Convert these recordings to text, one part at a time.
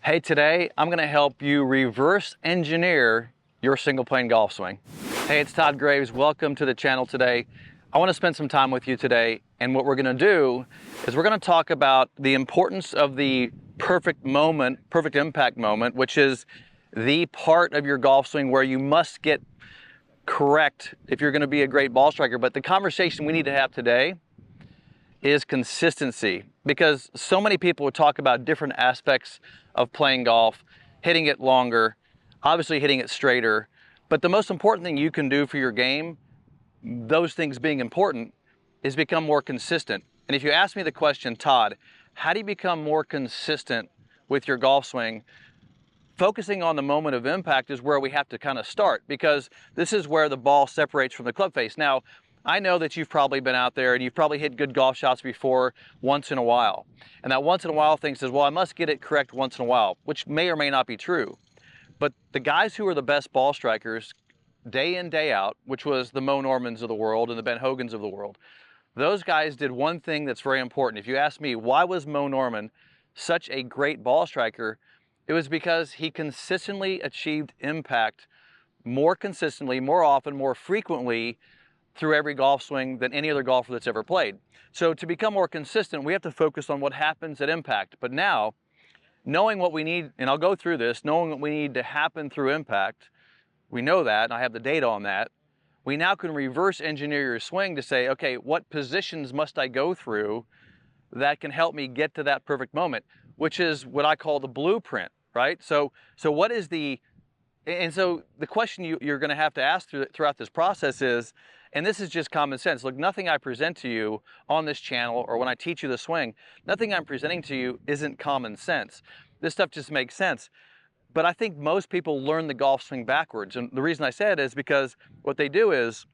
Hey, today I'm going to help you reverse engineer your single plane golf swing. Hey, it's Todd Graves. Welcome to the channel today. I want to spend some time with you today, and what we're going to do is we're going to talk about the importance of the perfect moment, perfect impact moment, which is the part of your golf swing where you must get correct if you're going to be a great ball striker. But the conversation we need to have today is consistency, because so many people would talk about different aspects of playing golf, hitting it longer, obviously hitting it straighter, but the most important thing you can do for your game, those things being important, is become more consistent. And if you ask me the question, Todd, how do you become more consistent with your golf swing? Focusing on the moment of impact is where we have to kind of start, because this is where the ball separates from the club face. Now, I know that you've probably been out there and you've probably hit good golf shots before once in a while. And that once in a while thing says, well, I must get it correct once in a while, which may or may not be true. But the guys who are the best ball strikers day in, day out, which was the Mo Normans of the world and the Ben Hogans of the world, those guys did one thing that's very important. If you ask me, why was Mo Norman such a great ball striker? It was because he consistently achieved impact more consistently, more often, more frequently through every golf swing than any other golfer that's ever played. So to become more consistent, we have to focus on what happens at impact. But now, knowing what we need, and I'll go through this, knowing what we need to happen through impact, we know that, and I have the data on that. We now can reverse engineer your swing to say, okay, what positions must I go through that can help me get to that perfect moment, which is what I call the blueprint, right? So what is the, and so the question you're going to have to ask throughout this process is, and this is just common sense. Look, nothing I present to you on this channel or when I teach you the swing, nothing I'm presenting to you isn't common sense. This stuff just makes sense. But I think most people learn the golf swing backwards. And the reason I say it is because what they do is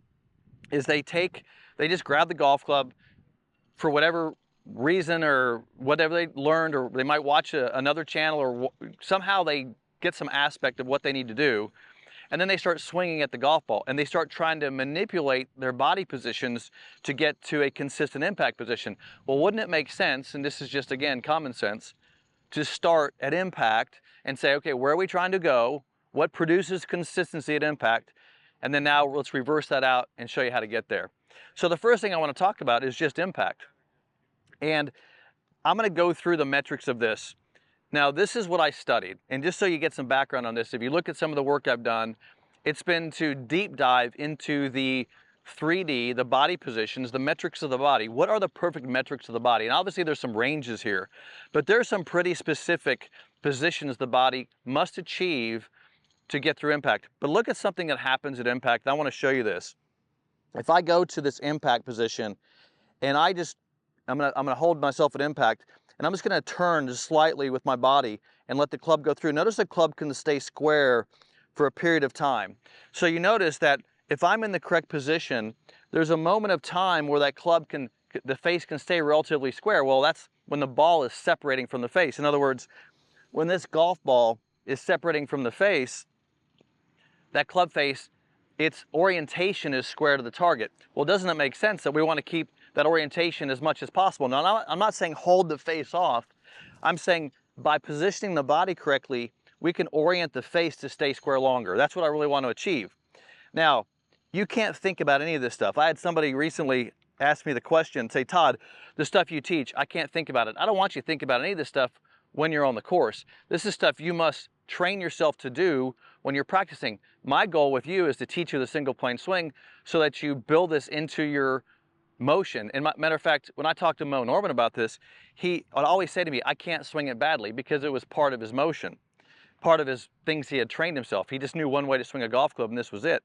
they just grab the golf club for whatever reason or whatever they learned, or they might watch another channel, or somehow they get some aspect of what they need to do. And then they start swinging at the golf ball, and they start trying to manipulate their body positions to get to a consistent impact position. Well, wouldn't it make sense, and this is just, again, common sense, to start at impact and say, okay, where are we trying to go? What produces consistency at impact? And then now let's reverse that out and show you how to get there. So the first thing I want to talk about is just impact. And I'm going to go through the metrics of this. Now, this is what I studied, and just so you get some background on this, if you look at some of the work I've done, it's been to deep dive into the 3D, the body positions, the metrics of the body. What are the perfect metrics of the body? And obviously there's some ranges here, but there's some pretty specific positions the body must achieve to get through impact. But look at something that happens at impact. I want to show you this. If I go to this impact position and I'm gonna hold myself at impact, and I'm just going to turn just slightly with my body and let the club go through. Notice the club can stay square for a period of time. So you notice that if I'm in the correct position, there's a moment of time where that club the face can stay relatively square. Well, that's when the ball is separating from the face. In other words, when this golf ball is separating from the face, that club face, its orientation is square to the target. Well, doesn't it make sense that we want to keep that orientation as much as possible? Now, I'm not saying hold the face off. I'm saying by positioning the body correctly, we can orient the face to stay square longer. That's what I really want to achieve. Now, you can't think about any of this stuff. I had somebody recently ask me the question, say, Todd, the stuff you teach, I can't think about it. I don't want you to think about any of this stuff when you're on the course. This is stuff you must train yourself to do when you're practicing. My goal with you is to teach you the single plane swing so that you build this into your motion. And matter of fact, when I talked to Mo Norman about this, he would always say to me, I can't swing it badly, because it was part of his motion, part of his things he had trained himself. He just knew one way to swing a golf club, and this was it.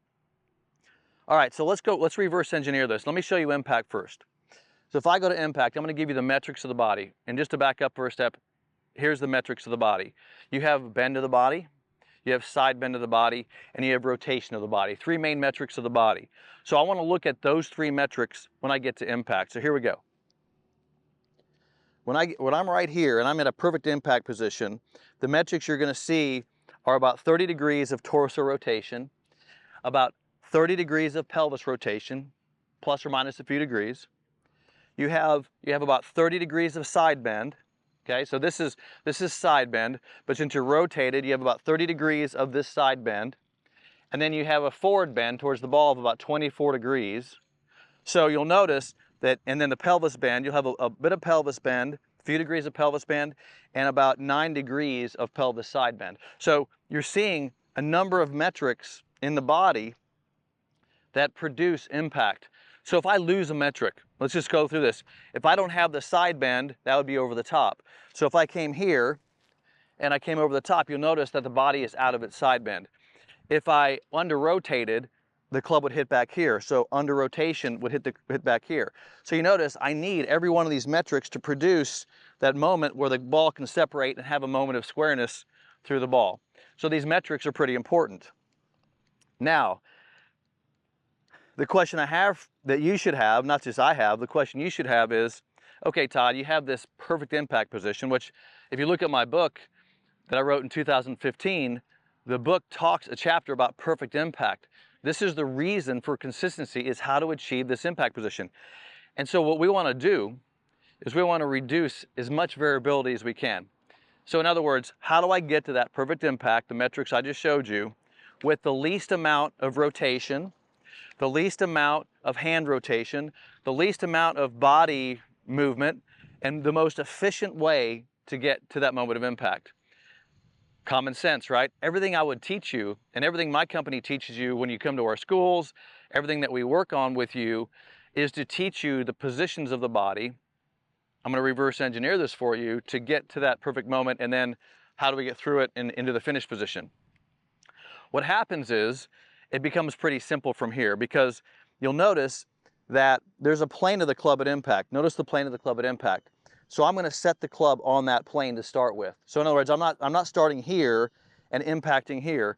All right, so let's reverse engineer this. Let me show you impact first. So if I go to impact, I'm going to give you the metrics of the body. And just to back up for a step, here's the metrics of the body. You have bend of the body, you have side bend of the body, and you have rotation of the body. Three main metrics of the body. So I want to look at those three metrics when I get to impact. So here we go. When I'm right here and I'm in a perfect impact position, the metrics you're going to see are about 30 degrees of torso rotation, about 30 degrees of pelvis rotation, plus or minus a few degrees. You have about 30 degrees of side bend, Okay, so this is side bend, but since you're rotated, you have about 30 degrees of this side bend, and then you have a forward bend towards the ball of about 24 degrees. So you'll notice that, and then the pelvis bend, you'll have a bit of pelvis bend, a few degrees of pelvis bend, and about 9 degrees of pelvis side bend. So you're seeing a number of metrics in the body that produce impact. So if I lose a metric, let's just go through this. If I don't have the side bend, that would be over the top. So if I came here and I came over the top, you'll notice that the body is out of its side bend. If I under rotated, the club would hit back here. So under rotation would hit back here. So you notice I need every one of these metrics to produce that moment where the ball can separate and have a moment of squareness through the ball. So these metrics are pretty important. Now, the question I have that you should have, not just I have, the question you should have is, okay, Todd, you have this perfect impact position, which if you look at my book that I wrote in 2015, the book talks a chapter about perfect impact. This is the reason for consistency, is how to achieve this impact position. And so what we want to do is we want to reduce as much variability as we can. So in other words, how do I get to that perfect impact, the metrics I just showed you, with the least amount of rotation, the least amount of hand rotation, the least amount of body movement, and the most efficient way to get to that moment of impact? Common sense, right? Everything I would teach you, and everything my company teaches you when you come to our schools, everything that we work on with you, is to teach you the positions of the body. I'm going to reverse engineer this for you to get to that perfect moment, and then how do we get through it and into the finish position? What happens is, it becomes pretty simple from here, because you'll notice that there's a plane of the club at impact. Notice the plane of the club at impact. So I'm going to set the club on that plane to start with. So in other words, I'm not starting here and impacting here.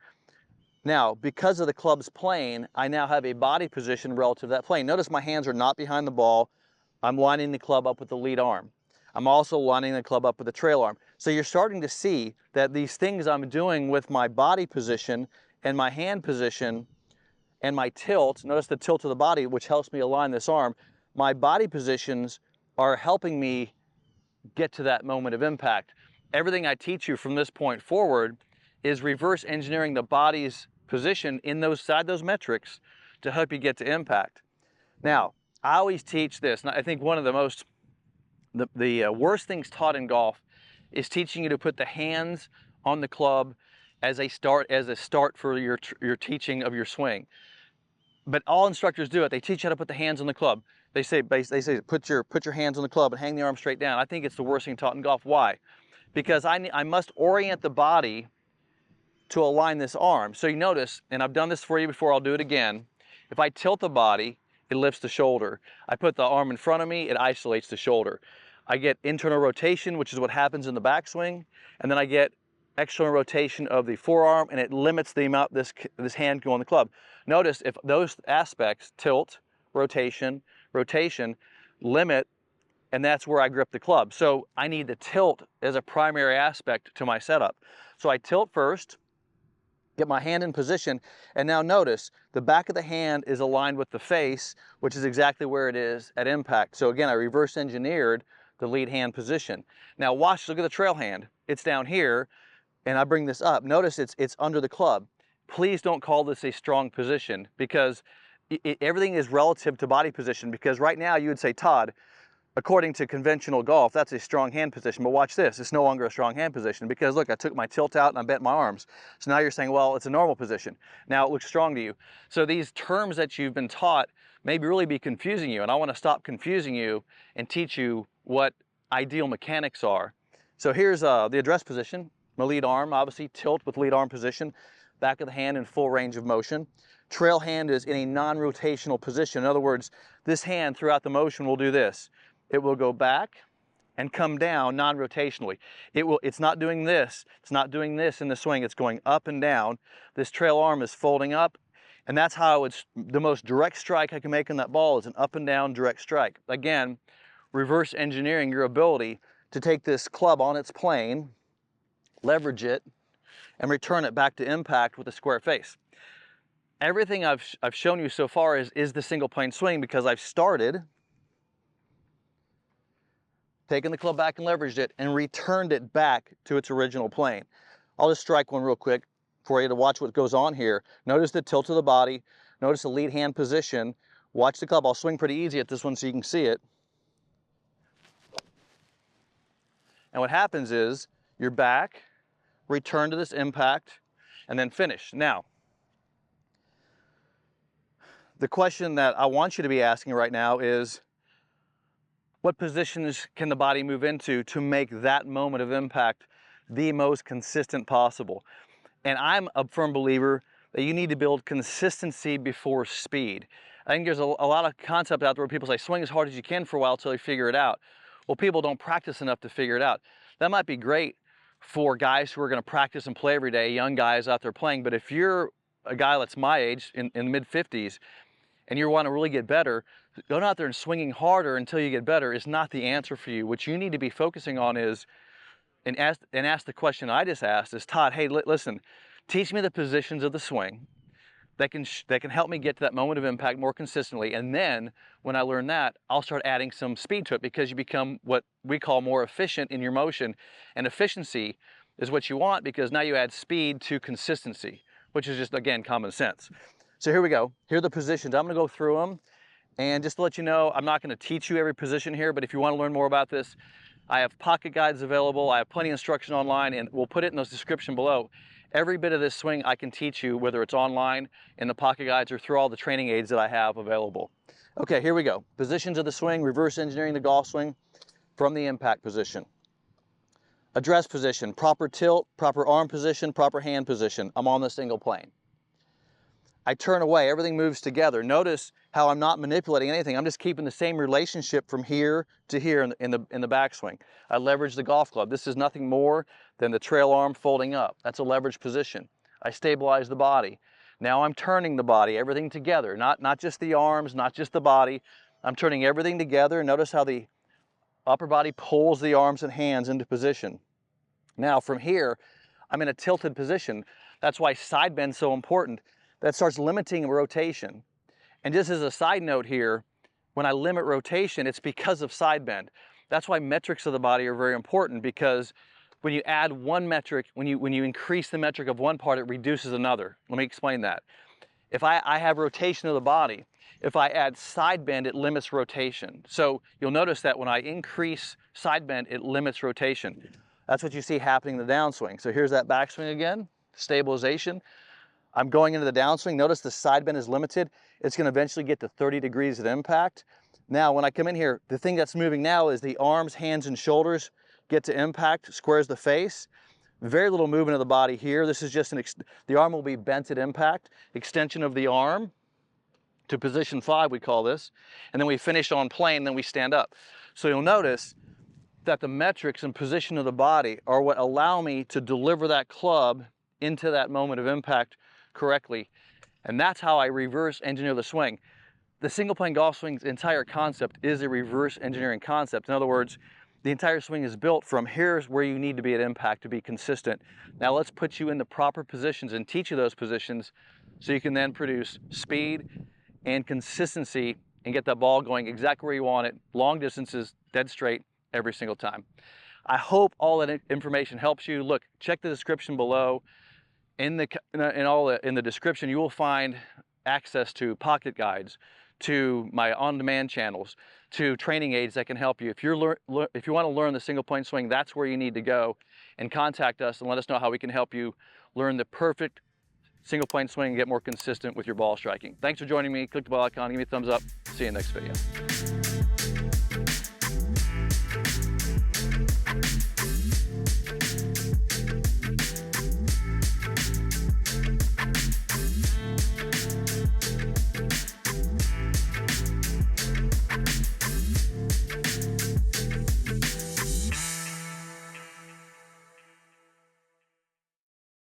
Now, because of the club's plane, I now have a body position relative to that plane. Notice my hands are not behind the ball. I'm lining the club up with the lead arm. I'm also lining the club up with the trail arm. So you're starting to see that these things I'm doing with my body position and my hand position and my tilt, notice the tilt of the body, which helps me align this arm, my body positions are helping me get to that moment of impact. Everything I teach you from this point forward is reverse engineering the body's position inside those metrics to help you get to impact. Now, I always teach this, and I think one of the worst things taught in golf is teaching you to put the hands on the club as a start for your teaching of your swing. But all instructors do it. They teach you how to put the hands on the club. They say put your hands on the club and hang the arm straight down. I think it's the worst thing taught in golf. Why? Because I must orient the body to align this arm. So you notice, and I've done this for you before, I'll do it again. If I tilt the body, it lifts the shoulder. I put the arm in front of me, it isolates the shoulder. I get internal rotation, which is what happens in the backswing, and then I get external rotation of the forearm, and it limits the amount this hand can go on the club. Notice if those aspects, tilt, rotation, limit, and that's where I grip the club. So I need the tilt as a primary aspect to my setup. So I tilt first, get my hand in position, and now notice the back of the hand is aligned with the face, which is exactly where it is at impact. So again, I reverse engineered the lead hand position. Now watch, look at the trail hand. It's down here, and I bring this up. Notice it's under the club. Please don't call this a strong position, because everything is relative to body position. Because right now you would say, Todd, according to conventional golf, that's a strong hand position. But watch this, it's no longer a strong hand position, because look, I took my tilt out and I bent my arms. So now you're saying, well, it's a normal position. Now it looks strong to you. So these terms that you've been taught may really be confusing you, and I want to stop confusing you and teach you what ideal mechanics are. So here's the address position. My lead arm, obviously tilt with lead arm position, back of the hand in full range of motion. Trail hand is in a non-rotational position. In other words, this hand throughout the motion will do this. It will go back and come down non-rotationally. It's not doing this. It's not doing this in the swing. It's going up and down. This trail arm is folding up, and that's how it's the most direct strike I can make on that ball, is an up and down direct strike. Again, reverse engineering your ability to take this club on its plane, leverage it, and return it back to impact with a square face. Everything I've shown you so far is the single plane swing, because I've started taken the club back and leveraged it and returned it back to its original plane. I'll just strike one real quick for you to watch what goes on here. Notice the tilt of the body, notice the lead hand position. Watch the club. I'll swing pretty easy at this one so you can see it. And what happens is you're back, return to this impact, and then finish. Now, the question that I want you to be asking right now is, what positions can the body move into to make that moment of impact the most consistent possible? And I'm a firm believer that you need to build consistency before speed. I think there's a lot of concept out there where people say swing as hard as you can for a while until you figure it out. Well, people don't practice enough to figure it out. That might be great for guys who are going to practice and play every day, young guys out there playing, but if you're a guy that's my age, in the mid-50s, and you want to really get better, going out there and swinging harder until you get better is not the answer for you. What you need to be focusing on is, and ask the question I just asked is, Todd, hey, listen, teach me the positions of the swing that can help me get to that moment of impact more consistently. And then when I learn that, I'll start adding some speed to it, because you become what we call more efficient in your motion. And efficiency is what you want, because now you add speed to consistency, which is just, again, common sense. So here we go. Here are the positions. I'm going to go through them. And just to let you know, I'm not going to teach you every position here, but if you want to learn more about this, I have pocket guides available. I have plenty of instruction online, and we'll put it in the description below. Every bit of this swing I can teach you, whether it's online, in the pocket guides, or through all the training aids that I have available. Okay, here we go. Positions of the swing, reverse engineering the golf swing from the impact position. Address position, proper tilt, proper arm position, proper hand position. I'm on the single plane. I turn away, everything moves together. Notice how I'm not manipulating anything. I'm just keeping the same relationship from here to here in the backswing. I leverage the golf club. This is nothing more than the trail arm folding up. That's a leverage position. I stabilize the body. Now I'm turning the body, everything together, not just the arms, not just the body. I'm turning everything together. Notice how the upper body pulls the arms and hands into position. Now from here, I'm in a tilted position. That's why side bend's so important. That starts limiting rotation. And just as a side note here, when I limit rotation, it's because of side bend. That's why metrics of the body are very important, because when you add one metric, when you increase the metric of one part, it reduces another. Let me explain that. If I have rotation of the body, if I add side bend, it limits rotation. So you'll notice that when I increase side bend, it limits rotation. That's what you see happening in the downswing. So here's that backswing again, stabilization. I'm going into the downswing. Notice the side bend is limited. It's going to eventually get to 30 degrees at impact. Now, when I come in here, the thing that's moving now is the arms, hands, and shoulders get to impact, squares the face. Very little movement of the body here. This is just the arm will be bent at impact. Extension of the arm to position 5, we call this. And then we finish on plane, then we stand up. So you'll notice that the metrics and position of the body are what allow me to deliver that club into that moment of impact correctly. And that's how I reverse engineer the swing. The single plane golf swing's entire concept is a reverse engineering concept. In other words, the entire swing is built from here's where you need to be at impact to be consistent. Now let's put you in the proper positions and teach you those positions so you can then produce speed and consistency and get that ball going exactly where you want it, long distances, dead straight, every single time. I hope all that information helps you. Look, check the description below. In the description, you will find access to pocket guides, to my on-demand channels, to training aids that can help you. If you want to learn the single plane swing, that's where you need to go, and contact us and let us know how we can help you learn the perfect single plane swing and get more consistent with your ball striking. Thanks for joining me. Click the bell icon, give me a thumbs up. See you in the next video.